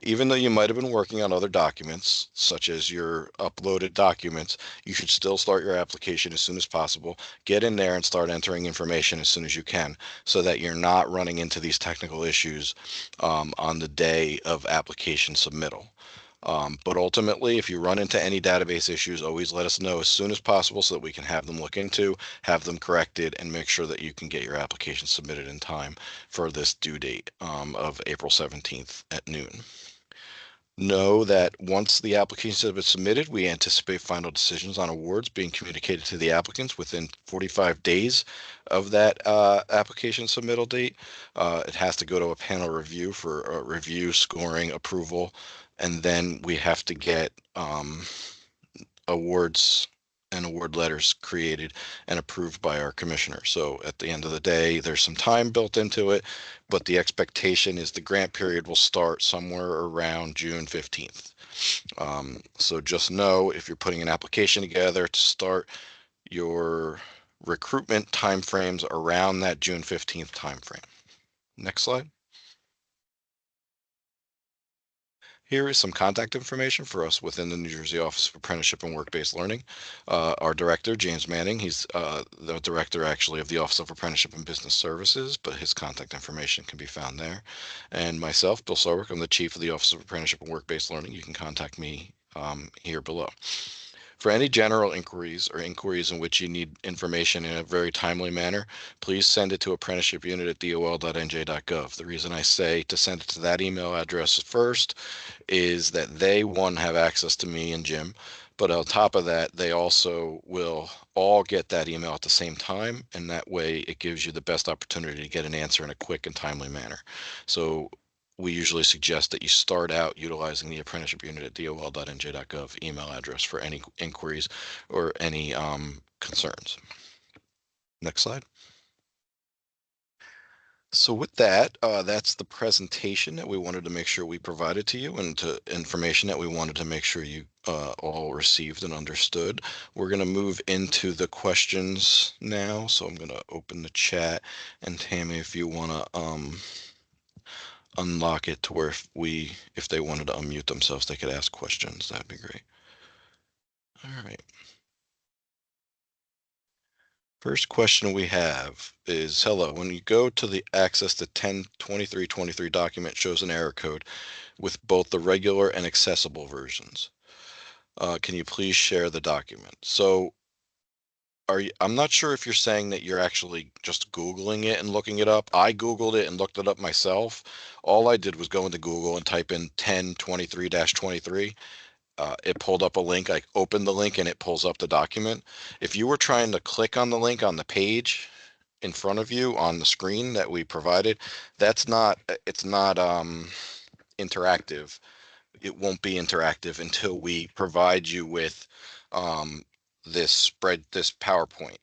Even though you might have been working on other documents, such as your uploaded documents, you should still start your application as soon as possible. Get in there and start entering information as soon as you can so that you're not running into these technical issues on the day of application submittal. But ultimately, if you run into any database issues, always let us know as soon as possible so that we can have them look into, have them corrected, and make sure that you can get your application submitted in time for this due date of April 17th at noon. Know that once the applications have been submitted, we anticipate final decisions on awards being communicated to the applicants within 45 days of that application submittal date. It has to go to a panel review for a review, scoring, approval, and then we have to get awards and award letters created and approved by our commissioner. So at the end of the day, there's some time built into it, but the expectation is the grant period will start somewhere around June 15th. So just know if you're putting an application together to start your recruitment timeframes around that June 15th timeframe. Next slide. Here is some contact information for us within the New Jersey Office of Apprenticeship and Work-Based Learning. Our director, James Manning, he's the director actually of the Office of Apprenticeship and Business Services, but his contact information can be found there. And myself, Bill Sarwick, I'm the chief of the Office of Apprenticeship and Work-Based Learning. You can contact me here below. For any general inquiries or inquiries in which you need information in a very timely manner, please send it to apprenticeshipunit@dol.nj.gov. The reason I say to send it to that email address first is that they, one, have access to me and Jim, but on top of that, they also will all get that email at the same time, and that way it gives you the best opportunity to get an answer in a quick and timely manner. So we usually suggest that you start out utilizing the apprenticeship unit at dol.nj.gov email address for any inquiries or any concerns. Next slide. So with that, that's the presentation that we wanted to make sure we provided to you and to information that we wanted to make sure you all received and understood. We're going to move into the questions now. So I'm going to open the chat, and Tammy, if you want to unlock it to where if they wanted to unmute themselves, they could ask questions. That'd be great. All right. First question we have is, hello, when you go to the access to 102323 document shows an error code with both the regular and accessible versions. Can you please share the document? So I'm not sure if you're saying that you're actually just Googling it and looking it up. I Googled it and looked it up myself. All I did was go into Google and type in 1023-23. It pulled up a link. I opened the link and it pulls up the document. If you were trying to click on the link on the page in front of you on the screen that we provided, it's not interactive. It won't be interactive until we provide you with um, this PowerPoint.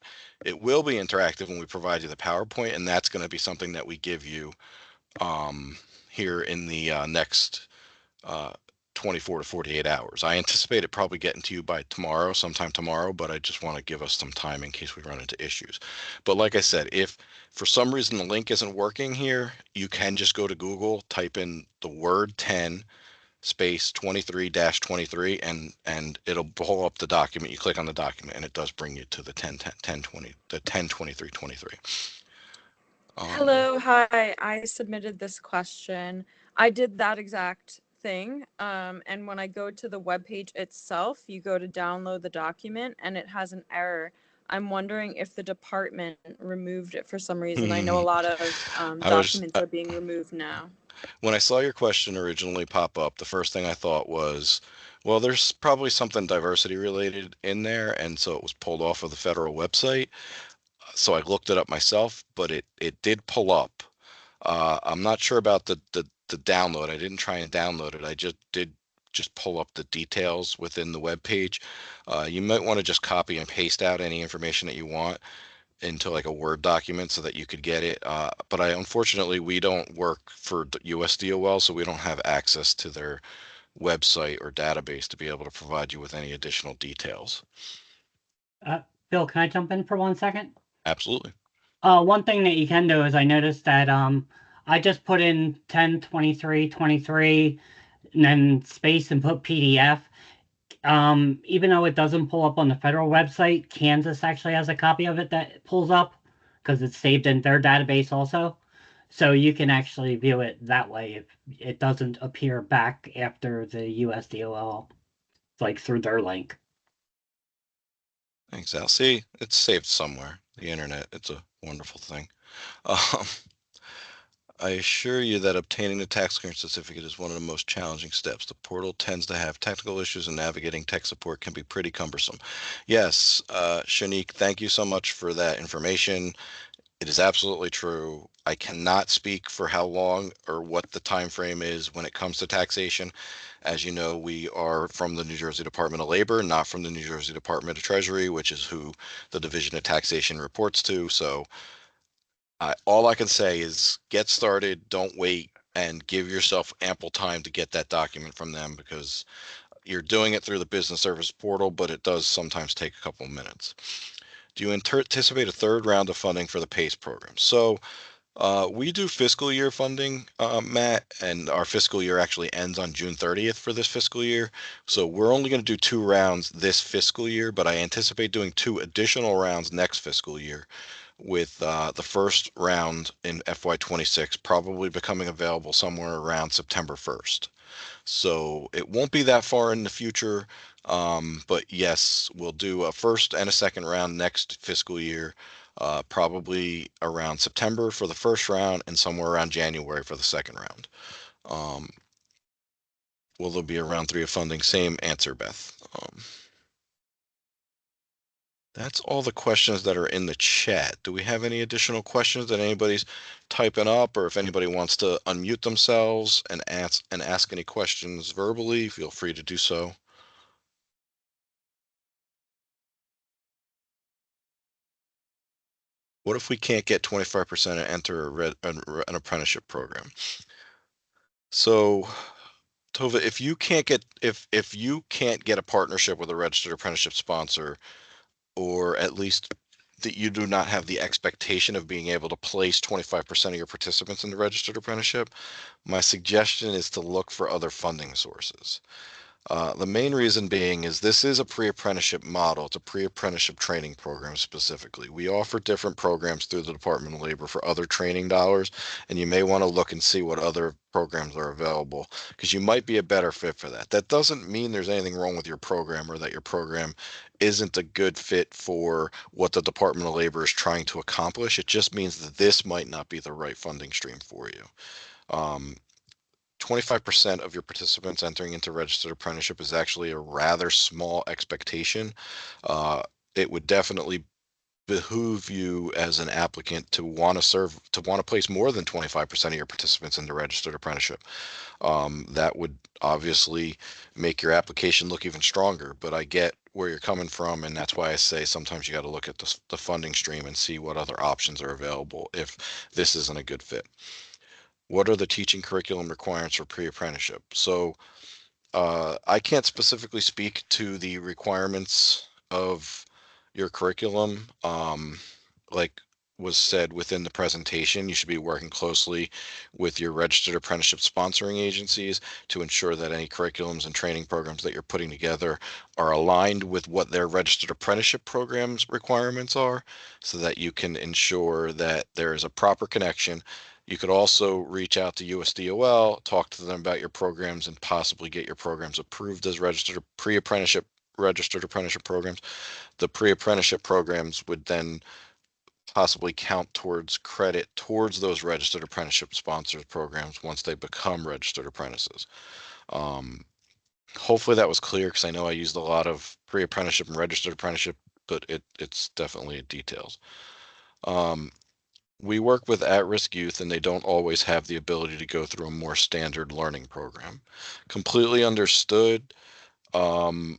It will be interactive when we provide you the PowerPoint, and that's going to be something that we give you here in the next 24 to 48 hours. I anticipate it probably getting to you by tomorrow, sometime tomorrow, but I just want to give us some time in case we run into issues. But like I said, if for some reason the link isn't working here, you can just go to Google, type in the word 10 space 23-23, and it'll pull up the document. You click on the document and it does bring you to the 1020, the 102323. Hello, hi. I submitted this question. I did that exact thing. And when I go to the web page itself, you go to download the document and it has an error. I'm wondering if the department removed it for some reason. I know a lot of I was documents are being removed now. When I saw your question originally pop up, the first thing I thought was, well, there's probably something diversity related in there, and so it was pulled off of the federal website. So I looked it up myself, but it did pull up. I'm not sure about the download. I didn't try and download it. I just pull up the details within the web page. You might want to just copy and paste out any information that you want into like a Word document so that you could get it. But unfortunately, we don't work for USDOL, so we don't have access to their website or database to be able to provide you with any additional details. Uh, Bill, can I jump in for 1 second? Absolutely. One thing that you can do is I noticed that I just put in 102323 and then space and put PDF. Even though it doesn't pull up on the federal website, Kansas actually has a copy of it that pulls up because it's saved in their database also. So you can actually view it that way if it doesn't appear back after the USDOL, like through their link. Thanks, Al. See, it's saved somewhere. The internet, it's a wonderful thing. Um, I assure you that obtaining the tax clearance certificate is one of the most challenging steps. The portal tends to have technical issues and navigating tech support can be pretty cumbersome. Yes, Shanique, thank you so much for that information. It is absolutely true. I cannot speak for how long or what the time frame is when it comes to taxation. As you know, we are from the New Jersey Department of Labor, not from the New Jersey Department of Treasury, which is who the Division of Taxation reports to. So all I can say is get started, don't wait, and give yourself ample time to get that document from them because you're doing it through the business service portal, but it does sometimes take a couple of minutes. Do you anticipate a third round of funding for the PACE program? So we do fiscal year funding, Matt, and our fiscal year actually ends on June 30th for this fiscal year. So we're only going to do 2 rounds this fiscal year, but I anticipate doing 2 additional rounds next fiscal year with the first round in FY26 probably becoming available somewhere around September 1st. So it won't be that far in the future. But yes, we'll do a first and a second round next fiscal year, probably around September for the first round and somewhere around January for the second round. Um, will there be a round 3 of funding? Same answer, Beth. That's all the questions that are in the chat. Do we have any additional questions that anybody's typing up, or if anybody wants to unmute themselves and ask any questions verbally, feel free to do so. What if we can't get 25% and enter an apprenticeship program? So, Tova, if you can't get a partnership with a registered apprenticeship sponsor, or at least that you do not have the expectation of being able to place 25% of your participants in the registered apprenticeship, my suggestion is to look for other funding sources. The main reason being is this is a pre-apprenticeship model. It's a pre-apprenticeship training program specifically. We offer different programs through the Department of Labor for other training dollars, and you may want to look and see what other programs are available because you might be a better fit for that. That doesn't mean there's anything wrong with your program or that your program isn't a good fit for what the Department of Labor is trying to accomplish. It just means that this might not be the right funding stream for you. 25% of your participants entering into registered apprenticeship is actually a rather small expectation. It would definitely behoove you as an applicant to want to place more than 25% of your participants into registered apprenticeship. That would obviously make your application look even stronger, but I get where you're coming from, and that's why I say sometimes you got to look at the funding stream and see what other options are available if this isn't a good fit. What are the teaching curriculum requirements for pre-apprenticeship? So I can't specifically speak to the requirements of your curriculum. Like was said within the presentation, you should be working closely with your registered apprenticeship sponsoring agencies to ensure that any curriculums and training programs that you're putting together are aligned with what their registered apprenticeship programs requirements are, so that you can ensure that there is a proper connection. You could also reach out to USDOL, talk to them about your programs, and possibly get your programs approved as registered apprenticeship programs. The pre-apprenticeship programs would then possibly count towards credit towards those registered apprenticeship sponsors programs once they become registered apprentices. Um, Hopefully that was clear, because I know I used a lot of pre-apprenticeship and registered apprenticeship, but it's definitely details. We work with at-risk youth, and they don't always have the ability to go through a more standard learning program. Completely understood. Um,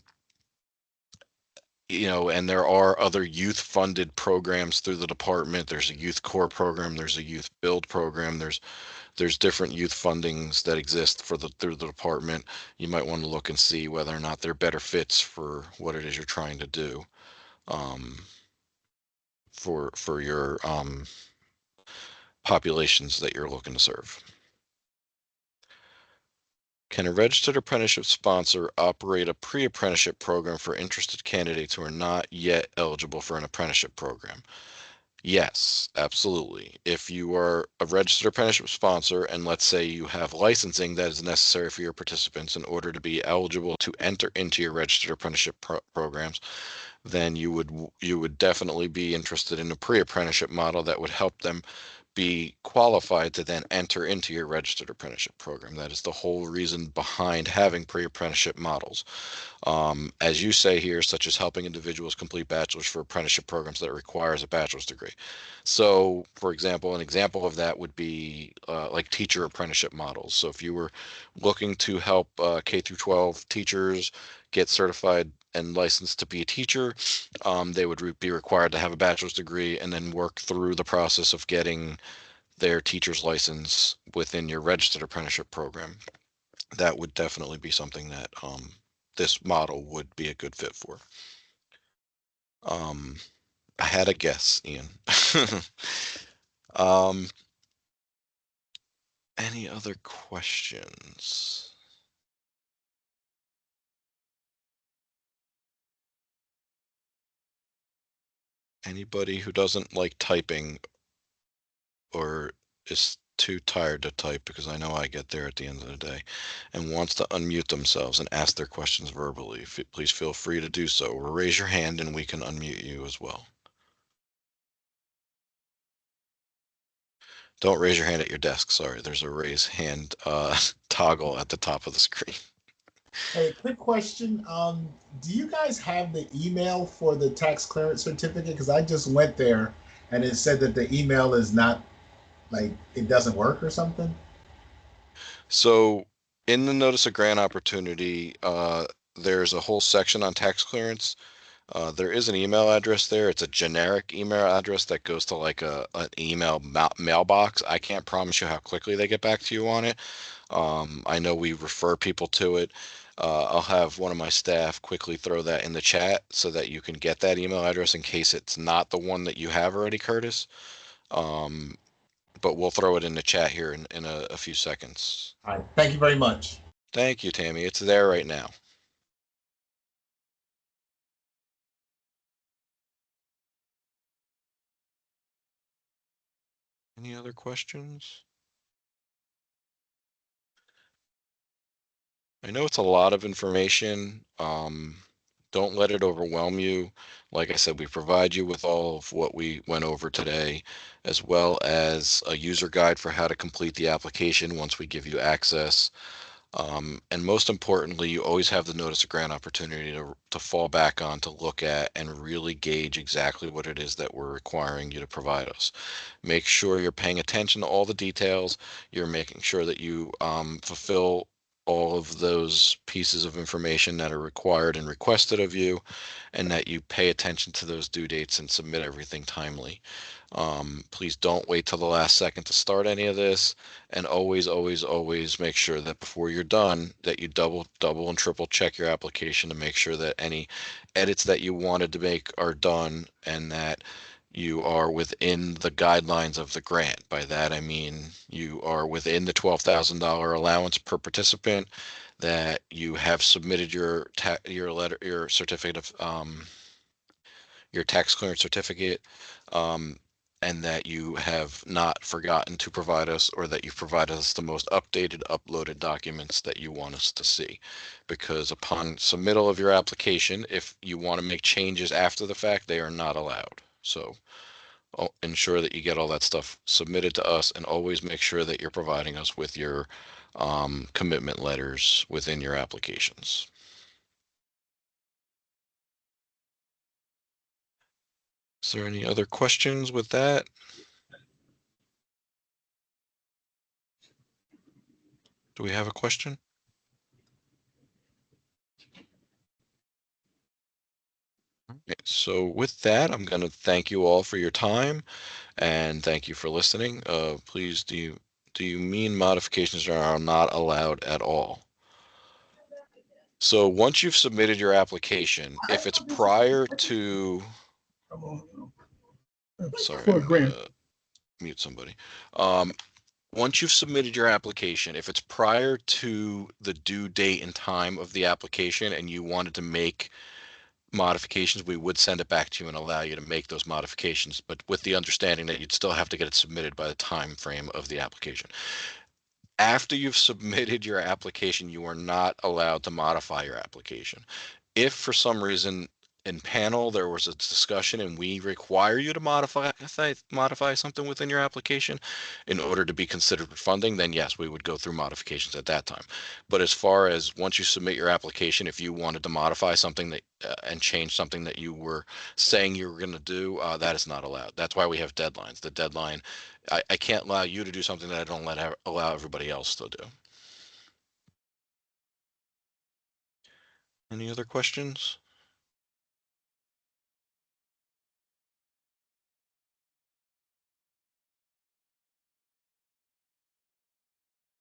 and there are other youth funded programs through the department. There's a youth core program, there's a youth build program, there's different youth fundings that exist through the department. You might want to look and see whether or not they're better fits for what it is you're trying to do, um, for your populations that you're looking to serve. Can a registered apprenticeship sponsor operate a pre-apprenticeship program for interested candidates who are not yet eligible for an apprenticeship program? Yes, absolutely. If you are a registered apprenticeship sponsor, and let's say you have licensing that is necessary for your participants in order to be eligible to enter into your registered apprenticeship programs, then you would definitely be interested in a pre-apprenticeship model that would help them be qualified to then enter into your registered apprenticeship program. That is the whole reason behind having pre-apprenticeship models. As you say here, such as helping individuals complete bachelor's for apprenticeship programs that requires a bachelor's degree. So, for example, an example of that would be like teacher apprenticeship models. So if you were looking to help K through 12 teachers get certified and licensed to be a teacher, they would be required to have a bachelor's degree and then work through the process of getting their teacher's license within your registered apprenticeship program. That would definitely be something that this model would be a good fit for. Um, I had a guess, Ian. um, any other questions? Anybody who doesn't like typing or is too tired to type, because I know I get there at the end of the day, and wants to unmute themselves and ask their questions verbally, please feel free to do so, or raise your hand and we can unmute you as well. Don't raise your hand at your desk. Sorry, there's a raise hand toggle at the top of the screen. Hey, quick question. Do you guys have the email for the tax clearance certificate? Because I just went there and it said that the email is not, like, it doesn't work or something. So in the notice of grant opportunity, there's a whole section on tax clearance. There is an email address there. It's a generic email address that goes to like an email mailbox. I can't promise you how quickly they get back to you on it. I know we refer people to it. I'll have one of my staff quickly throw that in the chat so that you can get that email address in case it's not the one that you have already, Curtis. But we'll throw it in the chat here in a few seconds. All right. Thank you very much. Thank you, Tammy. It's there right now. Any other questions? I know it's a lot of information. Don't let it overwhelm you. Like I said, we provide you with all of what we went over today, as well as a user guide for how to complete the application once we give you access. And most importantly, you always have the notice of grant opportunity to fall back on, to look at and really gauge exactly what it is that we're requiring you to provide us. Make sure you're paying attention to all the details. You're making sure that you fulfill all of those pieces of information that are required and requested of you, and that you pay attention to those due dates and submit everything timely. Please don't wait till the last second to start any of this, and always, always, always make sure that before you're done, that you double and triple check your application to make sure that any edits that you wanted to make are done, and that you are within the guidelines of the grant. By that, I mean you are within the $12,000 allowance per participant, that you have submitted your certificate of your tax clearance certificate, um, and that you have not forgotten to provide us, or that you've provided us the most updated, uploaded documents that you want us to see. Because upon submittal of your application, if you want to make changes after the fact, they are not allowed. So ensure that you get all that stuff submitted to us, and always make sure that you're providing us with your commitment letters within your applications. Is there any other questions with that? Do we have a question? Okay, so with that, I'm going to thank you all for your time, and thank you for listening. Please, do you mean modifications are not allowed at all? So once you've submitted your application, if it's prior to, sorry, I'm gonna mute somebody. Once you've submitted your application, if it's prior to the due date and time of the application and you wanted to make modifications, we would send it back to you and allow you to make those modifications, but with the understanding that you'd still have to get it submitted by the time frame of the application. After you've submitted your application, you are not allowed to modify your application. If for some reason in panel there was a discussion and we require you to modify something within your application in order to be considered for funding, then yes, we would go through modifications at that time. But as far as once you submit your application, if you wanted to modify something that and change something that you were saying you were going to do, that is not allowed. That's why we have deadlines. The deadline, I can't allow you to do something that I don't allow everybody else to do. Any other questions?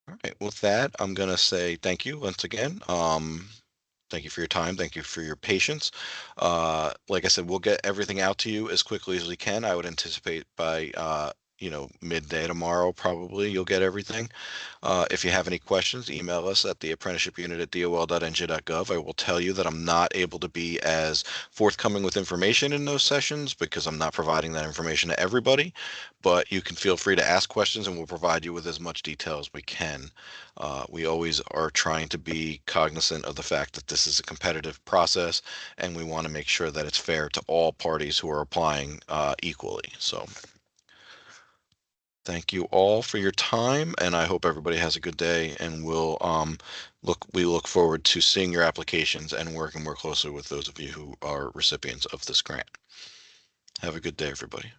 All right, with that, I'm going to say thank you once again. Thank you for your time. Thank you for your patience. Like I said, we'll get everything out to you as quickly as we can. I would anticipate by, midday tomorrow, probably you'll get everything. If you have any questions, email us at the apprenticeship unit at dol.nj.gov. I will tell you that I'm not able to be as forthcoming with information in those sessions because I'm not providing that information to everybody, but you can feel free to ask questions and we'll provide you with as much detail as we can. We always are trying to be cognizant of the fact that this is a competitive process and we want to make sure that it's fair to all parties who are applying equally. So thank you all for your time, and I hope everybody has a good day, and we look forward to seeing your applications and working more closely with those of you who are recipients of this grant. Have a good day, everybody.